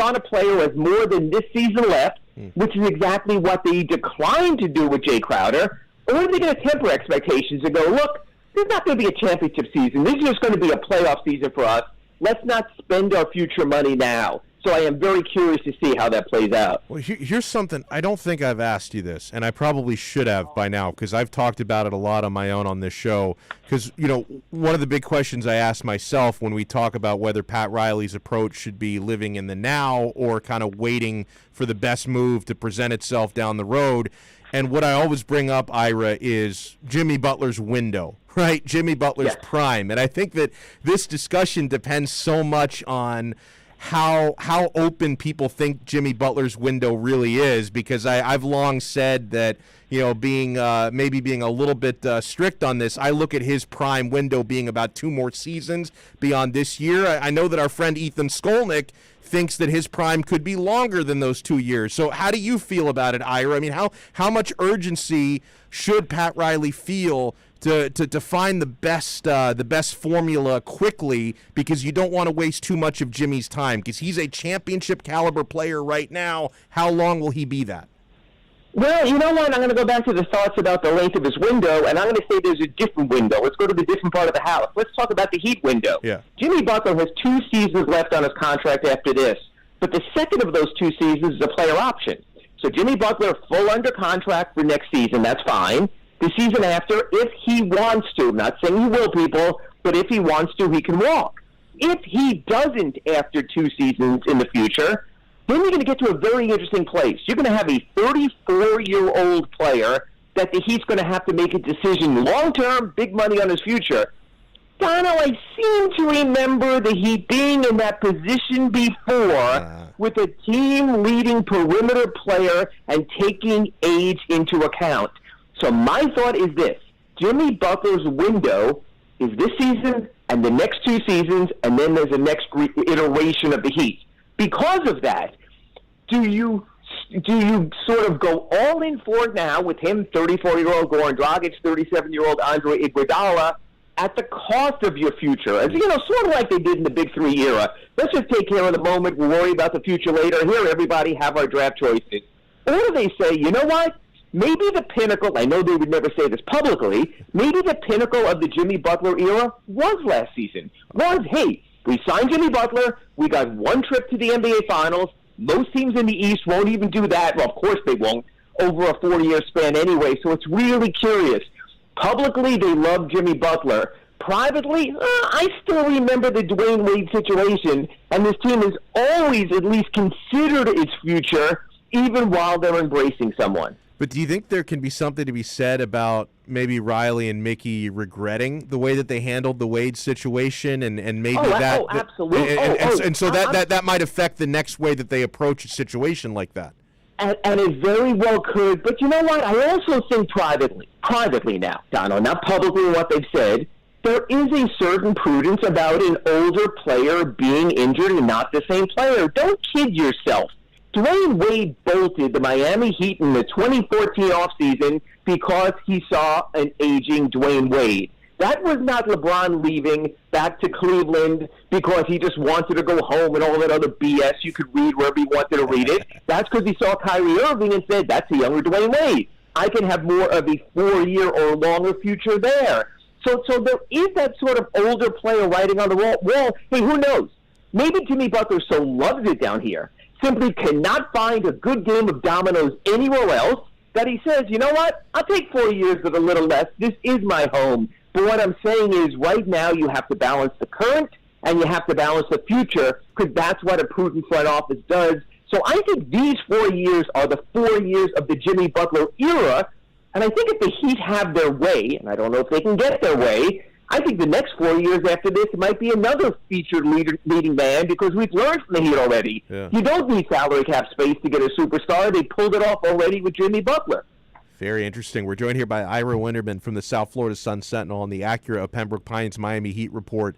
on a player who has more than this season left, which is exactly what they declined to do with Jay Crowder, or are they going to temper expectations and go, look, this is not going to be a championship season. This is just going to be a playoff season for us. Let's not spend our future money now. So I am very curious to see how that plays out. Well, here's something. I don't think I've asked you this, and I probably should have by now because I've talked about it a lot on my own on this show. Because, one of the big questions I ask myself when we talk about whether Pat Riley's approach should be living in the now or kind of waiting for the best move to present itself down the road. And what I always bring up, Ira, is Jimmy Butler's window, right? Jimmy Butler's prime. And I think that this discussion depends so much on how open people think Jimmy Butler's window really is, because I've long said that, being maybe being a little bit strict on this, I look at his prime window being about 2 more seasons beyond this year. I know that our friend Ethan Skolnick thinks that his prime could be longer than those 2 years. So how do you feel about it, Ira? I mean, how much urgency should Pat Riley feel to find the best formula quickly, because you don't want to waste too much of Jimmy's time, because he's a championship caliber player right now. How long will he be that? Well, you know what? I'm going to go back to the thoughts about the length of his window, and I'm going to say there's a different window. Let's go to the different part of the house. Let's talk about the Heat window. Yeah. Jimmy Butler has 2 seasons left on his contract after this, but the second of those 2 seasons is a player option. So Jimmy Butler full under contract for next season, that's fine. The season after, if he wants to, I'm not saying he will, people, but if he wants to, he can walk. If he doesn't after 2 seasons in the future, then you're going to get to a very interesting place. You're going to have a 34-year-old player that the Heat's going to have to make a decision long-term, big money on his future. Dono, I seem to remember the Heat being in that position before with a team-leading perimeter player and taking age into account. So my thought is this. Jimmy Butler's window is this season and the next 2 seasons, and then there's a next iteration of the Heat. Because of that, do you sort of go all in for it now with him, 34-year-old Goran Dragic, 37-year-old Andre Iguodala, at the cost of your future? As sort of like they did in the Big Three era. Let's just take care of the moment. We'll worry about the future later. Here, everybody have our draft choices. Or do they say, you know what? Maybe the pinnacle, I know they would never say this publicly, maybe the pinnacle of the Jimmy Butler era was last season. Hey, we signed Jimmy Butler, we got one trip to the NBA Finals, most teams in the East won't even do that. Well, of course they won't, over a 4-year span anyway, so it's really curious. Publicly, they love Jimmy Butler. Privately, I still remember the Dwayne Wade situation, and this team has always at least considered its future, even while they're embracing someone. But do you think there can be something to be said about maybe Riley and Mickey regretting the way that they handled the Wade situation, and maybe absolutely. And so that might affect the next way that they approach a situation like that? And it very well could. But you know what? I also think privately now, Donald, not publicly what they've said, there is a certain prudence about an older player being injured and not the same player. Don't kid yourself. Dwayne Wade bolted the Miami Heat in the 2014 offseason because he saw an aging Dwayne Wade. That was not LeBron leaving back to Cleveland because he just wanted to go home and all that other BS you could read wherever he wanted to read it. That's because he saw Kyrie Irving and said, that's a younger Dwayne Wade. I can have more of a 4-year or longer future there. So there is that sort of older player writing on the wall. Hey, who knows? Maybe Jimmy Butler so loves it down here, simply cannot find a good game of dominoes anywhere else, that he says, you know what, I'll take 4 years with a little less. This is my home. But what I'm saying is right now you have to balance the current and you have to balance the future, because that's what a prudent front office does. So I think these 4 years are the 4 years of the Jimmy Butler era, and I think if the Heat have their way, and I don't know if they can get their way, I think the next 4 years after this might be another featured leading man, because we've learned from the Heat already. Yeah. You don't need salary cap space to get a superstar. They pulled it off already with Jimmy Butler. Very interesting. We're joined here by Ira Winterman from the South Florida Sun-Sentinel on the Acura of Pembroke Pines Miami Heat report.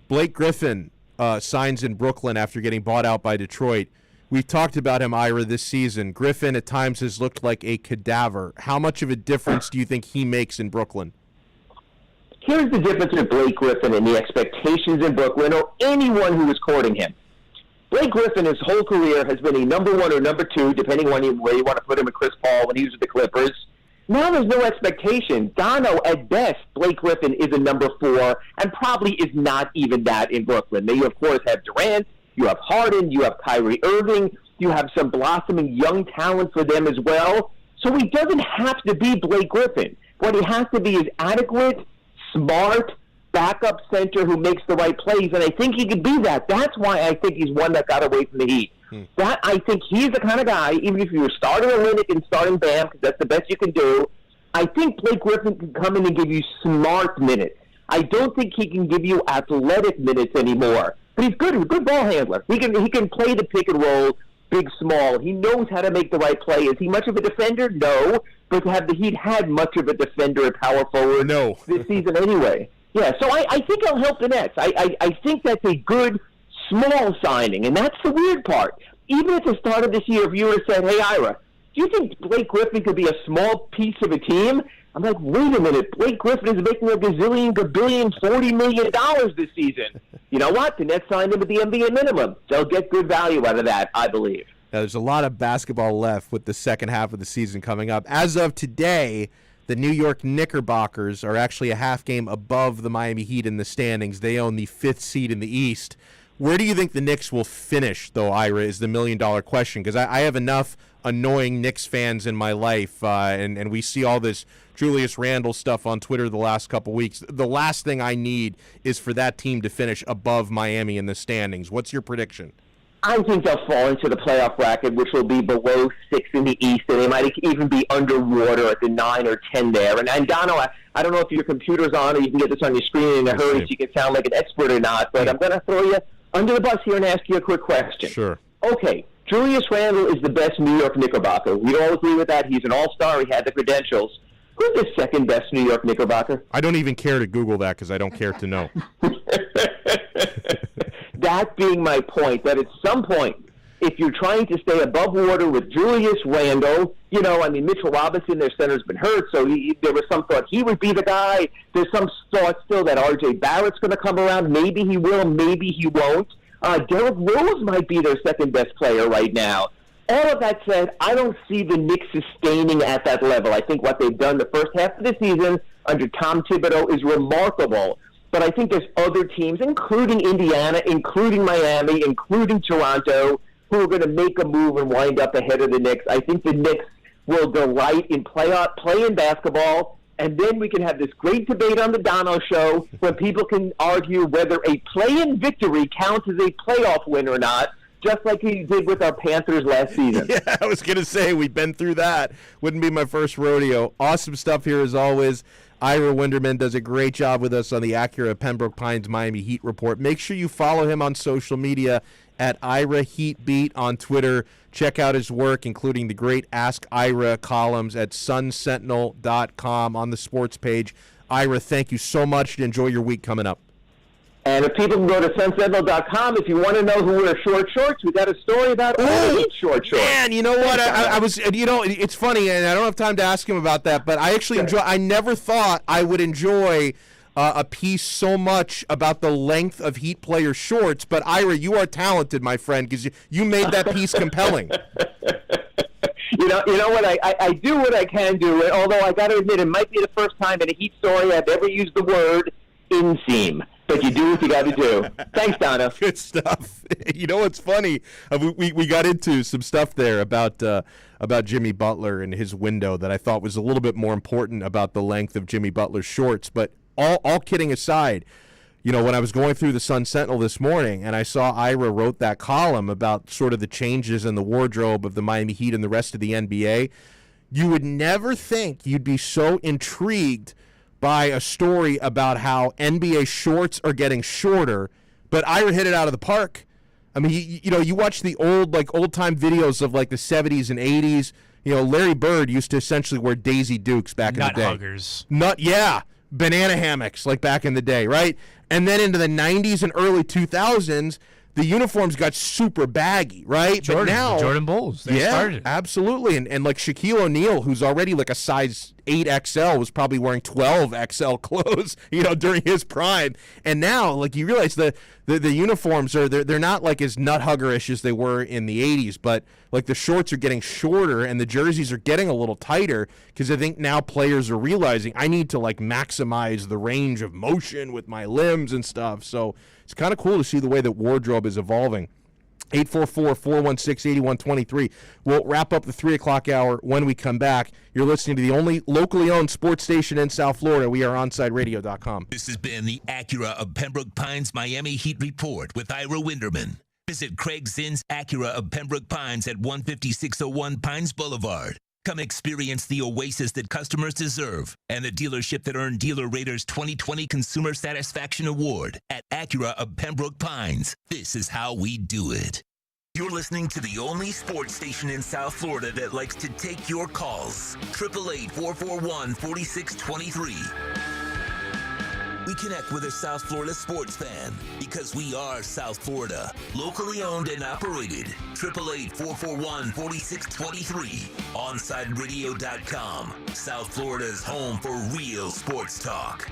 Blake Griffin signs in Brooklyn after getting bought out by Detroit. We've talked about him, Ira, this season. Griffin at times has looked like a cadaver. How much of a difference do you think he makes in Brooklyn? Here's the difference with Blake Griffin and the expectations in Brooklyn, or anyone who is courting him. Blake Griffin, his whole career, has been a number 1 or number 2, depending on where you want to put him with Chris Paul when he was with the Clippers. Now there's no expectation. Dono, at best, Blake Griffin is a number 4, and probably is not even that in Brooklyn. Now, you, of course, have Durant, you have Harden, you have Kyrie Irving, you have some blossoming young talent for them as well. So he doesn't have to be Blake Griffin. What he has to be is adequate, smart, backup center who makes the right plays, and I think he could be that. That's why I think he's one that got away from the Heat. That, I think he's the kind of guy, even if you were starting Olynyk and starting Bam, because that's the best you can do, I think Blake Griffin can come in and give you smart minutes. I don't think he can give you athletic minutes anymore, but he's good. He's a good ball handler. He can play the pick and roll, big, small. He knows how to make the right play. Is he much of a defender? No. But have the Heat had much of a defender at power forward this season anyway? Yeah, so I think he'll help the Nets. I think that's a good, small signing, and that's the weird part. Even at the start of this year, if you would have said, hey, Ira, do you think Blake Griffin could be a small piece of a team? I'm like, wait a minute. Blake Griffin is making $1 gazillion, $40 million this season. You know what? The Nets signed him at the NBA minimum. They'll get good value out of that, I believe. Now, there's a lot of basketball left with the second half of the season coming up. As of today, the New York Knickerbockers are actually a half game above the Miami Heat in the standings. They own the 5th seed in the East. Where do you think the Knicks will finish, though, Ira, is the million-dollar question? Because I have enough annoying Knicks fans in my life, and we see all this Julius Randle stuff on Twitter the last couple weeks. The last thing I need is for that team to finish above Miami in the standings. What's your prediction? I think they'll fall into the playoff bracket, which will be below 6 in the East, and they might even be underwater at the 9 or 10 there. And Dono, I don't know if your computer's on or you can get this on your screen in a hurry so you can sound like an expert or not, but I'm going to throw you under the bus here and ask you a quick question. Sure. Okay, Julius Randle is the best New York Knickerbocker. We all agree with that. He's an all-star. He had the credentials. Who's the second best New York Knickerbocker? I don't even care to Google that because I don't care to know. That being my point, that at some point, if you're trying to stay above water with Julius Randle, Mitchell Robinson, their center's been hurt, so there was some thought he would be the guy. There's some thought still that R.J. Barrett's going to come around. Maybe he will, maybe he won't. Derrick Rose might be their second-best player right now. All of that said, I don't see the Knicks sustaining at that level. I think what they've done the first half of the season under Tom Thibodeau is remarkable. But I think there's other teams, including Indiana, including Miami, including Toronto, who are going to make a move and wind up ahead of the Knicks. I think the Knicks will delight in play-in basketball, and then we can have this great debate on the Dono Show where people can argue whether a play-in victory counts as a playoff win or not, just like he did with our Panthers last season. Yeah, I was going to say, we've been through that. Wouldn't be my first rodeo. Awesome stuff here as always. Ira Winderman does a great job with us on the Acura Pembroke Pines Miami Heat Report. Make sure you follow him on social media at Ira Heat Beat on Twitter. Check out his work, including the great Ask Ira columns at sunsentinel.com on the sports page. Ira, thank you so much. Enjoy your week coming up. And if people can go to sunsentinel.com, if you want to know who wears short shorts, we got a story about short shorts. Man, you know what? I was, it's funny, and I don't have time to ask him about that, but I actually I never thought I would enjoy a piece so much about the length of Heat player shorts. But Ira, you are talented, my friend, because you made that piece compelling. You know what? I do what I can do, although I got to admit, it might be the first time in a Heat story I've ever used the word inseam. But you do what you got to do. Thanks, Donna. Good stuff. You know what's funny? We got into some stuff there about Jimmy Butler and his window that I thought was a little bit more important about the length of Jimmy Butler's shorts. But all kidding aside, when I was going through the Sun Sentinel this morning and I saw Ira wrote that column about sort of the changes in the wardrobe of the Miami Heat and the rest of the NBA, you would never think you'd be so intrigued by a story about how NBA shorts are getting shorter, but Ira hit it out of the park. I mean, you watch the old-time videos of like the 70s and 80s. Larry Bird used to essentially wear Daisy Dukes back in the day. Huggers. Banana hammocks like back in the day, right? And then into the 90s and early 2000s, the uniforms got super baggy, right? But now, Jordan Bulls, they started. Absolutely. And like Shaquille O'Neal, who's already like a size 8XL, was probably wearing 12XL clothes, during his prime. And now, like, you realize the uniforms they're not like as nut huggerish as they were in the 80s, but like the shorts are getting shorter and the jerseys are getting a little tighter because I think now players are realizing I need to like maximize the range of motion with my limbs and stuff. So it's kind of cool to see the way that wardrobe is evolving. 844-416-8123. We'll wrap up the 3 o'clock hour when we come back. You're listening to the only locally owned sports station in South Florida. We are OnsideRadio.com. This has been the Acura of Pembroke Pines Miami Heat Report with Ira Winderman. Visit Craig Zinn's Acura of Pembroke Pines at 15601 Pines Boulevard. Come experience the oasis that customers deserve and the dealership that earned Dealer Rater's 2020 Consumer Satisfaction Award at Acura of Pembroke Pines. This is how we do it. You're listening to the only sports station in South Florida that likes to take your calls. 888-441-4623. We connect with a South Florida sports fan because we are South Florida. Locally owned and operated. 888-441-4623. OnsideRadio.com. South Florida's home for real sports talk.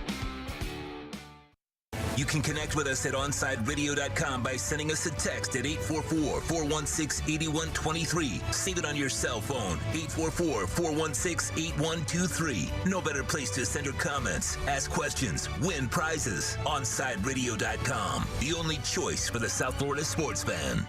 You can connect with us at OnsideRadio.com by sending us a text at 844-416-8123. Save it on your cell phone, 844-416-8123. No better place to send your comments, ask questions, win prizes. OnsideRadio.com, the only choice for the South Florida sports fan.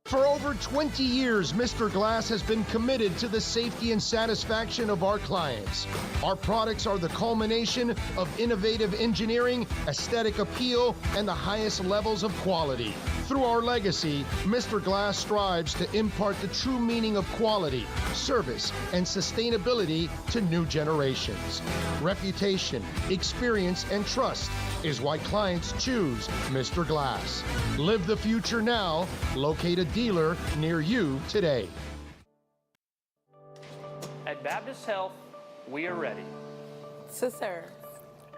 For over 20 years, Mr. Glass has been committed to the safety and satisfaction of our clients. Our products are the culmination of innovative engineering, aesthetic appeal, and the highest levels of quality. Through our legacy, Mr. Glass strives to impart the true meaning of quality, service, and sustainability to new generations. Reputation, experience, and trust is why clients choose Mr. Glass. Live the future now. Locate a dealer near you today. At Baptist Health, We are ready to serve,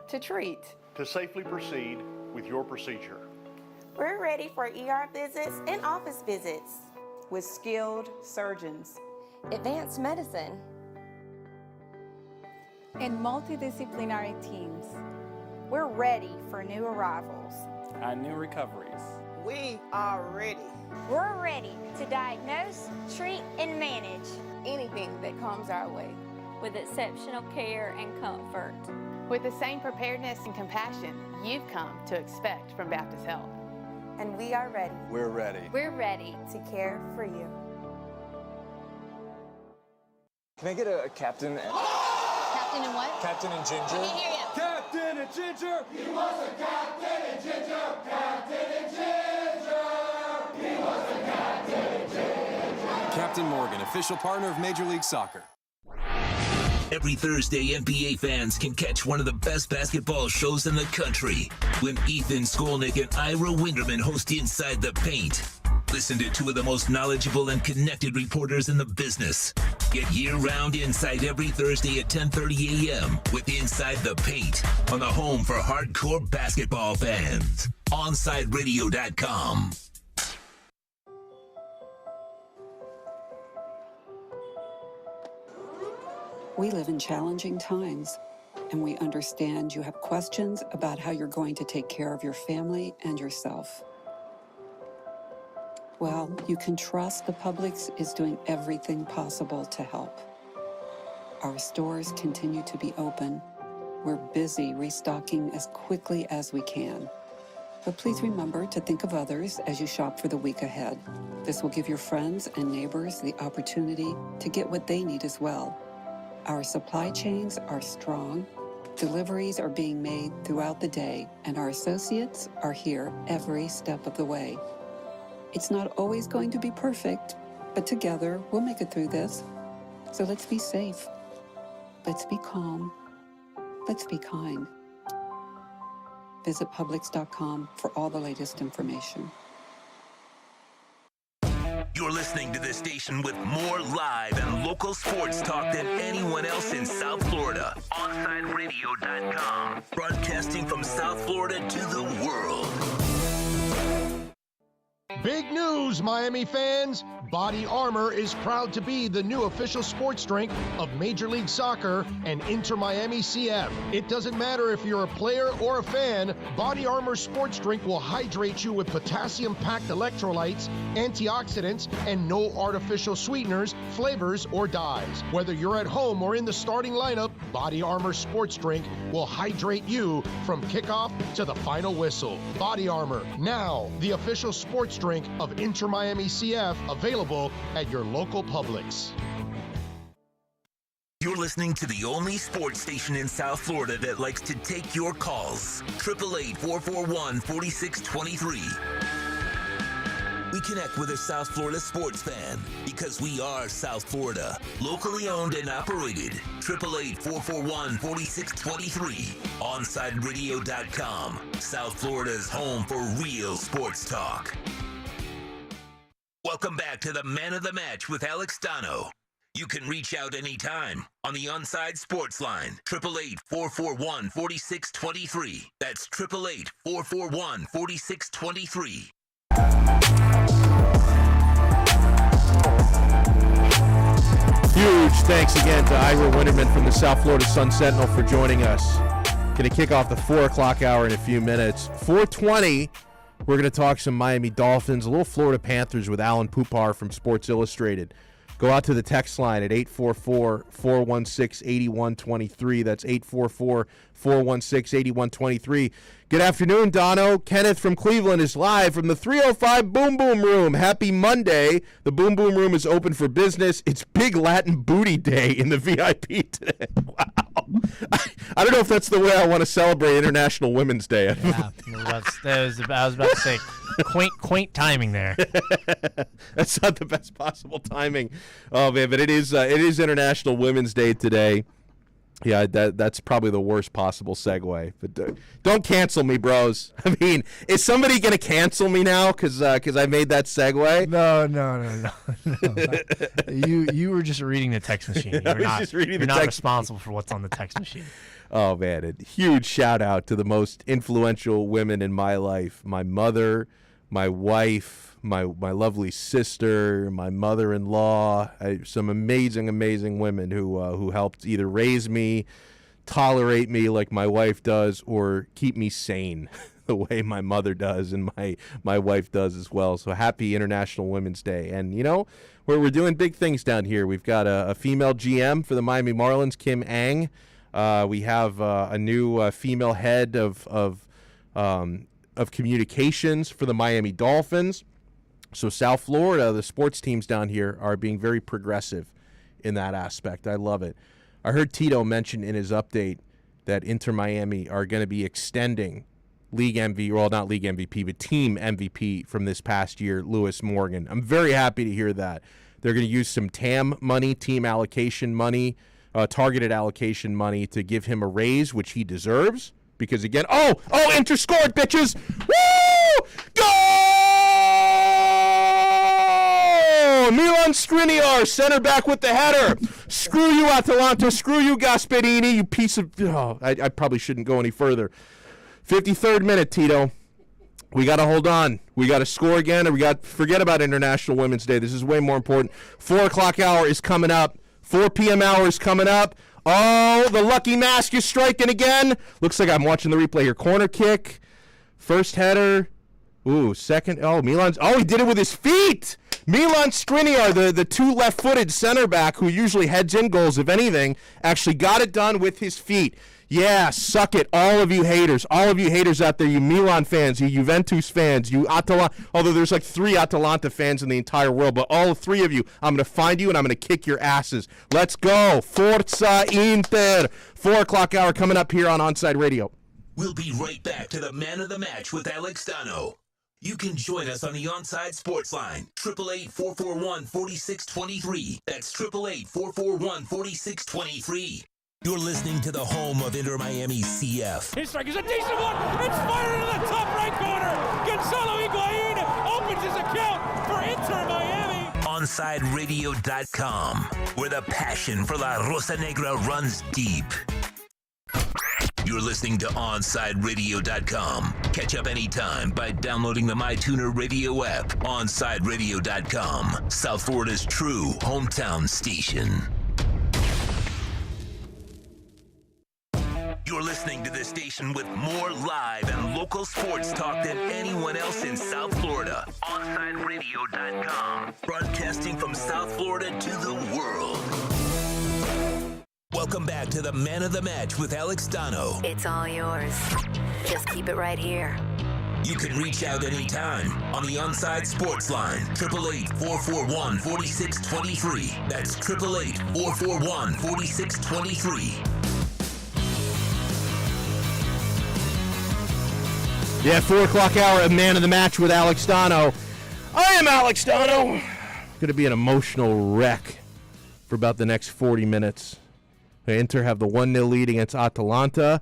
to treat, to safely proceed with your procedure. We're ready for ER visits and office visits with skilled surgeons, advanced medicine, and multidisciplinary teams. We're ready for new arrivals and new recoveries. We are ready. We're ready to diagnose, treat, and manage anything that comes our way with exceptional care and comfort. With the same preparedness and compassion you've come to expect from Baptist Health. And we are ready. We're ready. We're ready to care for you. Can I get a captain? Captain and what? Captain and Ginger. I can't hear you. Captain and Ginger. He was a captain and Ginger. Captain and Ginger. He was a captain and Ginger. Captain Morgan, official partner of Major League Soccer. Every Thursday, NBA fans can catch one of the best basketball shows in the country when Ethan Skolnick and Ira Winderman host Inside the Paint. Listen to two of the most knowledgeable and connected reporters in the business. Get year-round insight every Thursday at 10:30 a.m. with Inside the Paint on the home for hardcore basketball fans. OnsideRadio.com. We live in challenging times, and we understand you have questions about how you're going to take care of your family and yourself. Well, you can trust the Publix is doing everything possible to help. Our stores continue to be open. We're busy restocking as quickly as we can. But please remember to think of others as you shop for the week ahead. This will give your friends and neighbors the opportunity to get what they need as well. Our supply chains are strong, deliveries are being made throughout the day, and our associates are here every step of the way. It's not always going to be perfect, but together we'll make it through this. So let's be safe. Let's be calm. Let's be kind. Visit Publix.com for all the latest information. You're listening to the station with more live and local sports talk than anyone else in South Florida. OnsideRadio.com. Broadcasting from South Florida to the world. Big news, Miami fans! Body Armor is proud to be the new official sports drink of Major League Soccer and Inter Miami CF. It doesn't matter if you're a player or a fan, Body Armor sports drink will hydrate you with potassium-packed electrolytes, antioxidants, and no artificial sweeteners, flavors, or dyes. Whether you're at home or in the starting lineup, Body Armor sports drink will hydrate you from kickoff to the final whistle. Body Armor, now the official sports drink of Inter Miami CF, available at your local Publix. You're listening to the only sports station in South Florida that likes to take your calls. 888-441-4623. We connect with a South Florida sports fan because we are South Florida. Locally owned and operated. 888-441-4623. OnsideRadio.com. South Florida's home for real sports talk. Welcome back to the Man of the Match with Alex Dono. You can reach out anytime on the Onside Sports Line, 888-441-4623. That's 888-441-4623. Huge thanks again to Ira Winterman from the South Florida Sun Sentinel for joining us. Going to kick off the 4 o'clock hour in a few minutes. 4:20. We're going to talk some Miami Dolphins, a little Florida Panthers with Alan Pupar from Sports Illustrated. Go out to the text line at 844-416-8123. That's 844-416-8123. Good afternoon, Dono. Kenneth from Cleveland is live from the 305 Boom Boom Room. Happy Monday. The Boom Boom Room is open for business. It's Big Latin Booty Day in the VIP today. Wow. I don't know if that's the way I want to celebrate International Women's Day. Yeah, I was about to say, quaint timing there. That's not the best possible timing. Oh man, but it is International Women's Day today. Yeah, that's probably the worst possible segue. But don't cancel me, bros. I mean, is somebody going to cancel me now because I made that segue? No. You were just reading the text machine. You're not responsible for what's on the text machine. Oh, man. A huge shout out to the most influential women in my life. My mother, my wife, my lovely sister, my mother-in-law, some amazing women who helped either raise me, tolerate me like my wife does, or keep me sane the way my mother does and my wife does as well. So happy International Women's Day. And, you know, we're doing big things down here. We've got a female GM for the Miami Marlins, Kim Ang. We have a new female head of communications for the Miami Dolphins. So South Florida, the sports teams down here are being very progressive in that aspect. I love it. I heard Tito mention in his update that Inter Miami are going to be extending league MVP, well, not league MVP, but team MVP from this past year, Lewis Morgan. I'm very happy to hear that. They're going to use some TAM money, team allocation money, targeted allocation money to give him a raise, which he deserves. Because again, Inter scored, bitches! Woo! Goal! Milan Skriniar, center back with the header. Screw you, Atalanta. Screw you, Gasperini, you piece of... Oh, I probably shouldn't go any further. 53rd minute, Tito. We got to hold on. We got to score again, and forget about International Women's Day. This is way more important. 4 o'clock hour is coming up. 4 p.m. hour is coming up. Oh, the lucky mask is striking again. Looks like I'm watching the replay here. Corner kick, first header. Ooh, second. Oh, Milan's. Oh, he did it with his feet. Milan Skriniar, the two left-footed center back who usually heads in goals, if anything, actually got it done with his feet. Yeah, suck it, all of you haters out there, you Milan fans, you Juventus fans, you Atalanta, although there's like 3 Atalanta fans in the entire world, but all 3 of you, I'm going to find you and I'm going to kick your asses. Let's go. Forza Inter. 4 o'clock hour coming up here on Onside Radio. We'll be right back to the man of the match with Alex Dano. You can join us on the Onside Sports Line, 888-441-4623. That's 888-441-4623. You're listening to the home of Inter Miami CF. His strike is a decent one. It's fired into the top right corner. Gonzalo Higuain opens his account for Inter Miami. OnsideRadio.com, where the passion for La Rosa Negra runs deep. You're listening to OnsideRadio.com. Catch up anytime by downloading the MyTuner Radio app. OnsideRadio.com, South Florida's true hometown station. You're listening to the station with more live and local sports talk than anyone else in South Florida. OnsideRadio.com. Broadcasting from South Florida to the world. Welcome back to the Man of the Match with Alex Dano. It's all yours. Just keep it right here. You can reach out anytime on the Onside Sports Line, 888-441-4623. That's 888-441-4623. Yeah, 4 o'clock hour, a man of the match with Alex Dano. I am Alex Dano. Going to be an emotional wreck for about the next 40 minutes. The Inter have the 1-0 lead against Atalanta.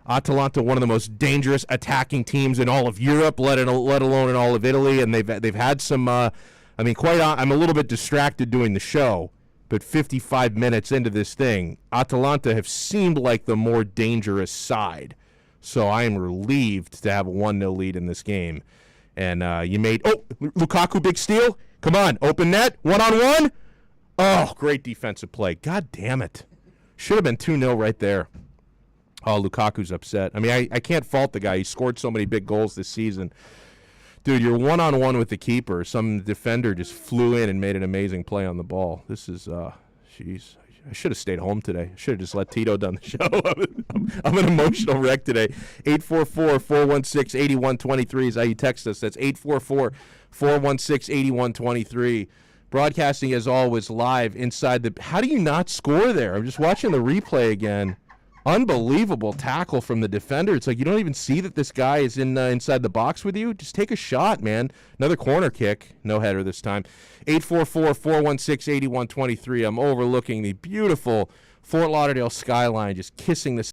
Atalanta, one of the most dangerous attacking teams in all of Europe, let alone in all of Italy. And they've had some. I'm a little bit distracted doing the show, but 55 minutes into this thing, Atalanta have seemed like the more dangerous side. So I am relieved to have a 1-0 lead in this game. And Lukaku, big steal. Come on, open net, one-on-one. Oh, great defensive play. God damn it. Should have been 2-0 right there. Oh, Lukaku's upset. I mean, I can't fault the guy. He scored so many big goals this season. Dude, you're one-on-one with the keeper. Some defender just flew in and made an amazing play on the ball. This is, jeez. I should have stayed home today. I should have just let Tito done the show. I'm an emotional wreck today. 844-416-8123 is how you text us. That's 844-416-8123. Broadcasting, as always, live inside the... How do you not score there? I'm just watching the replay again. Unbelievable tackle from the defender. It's like you don't even see that this guy is inside the box with you. Just take a shot, man. Another corner kick. No header this time. 844-416-8123. I'm overlooking the beautiful Fort Lauderdale skyline, just kissing the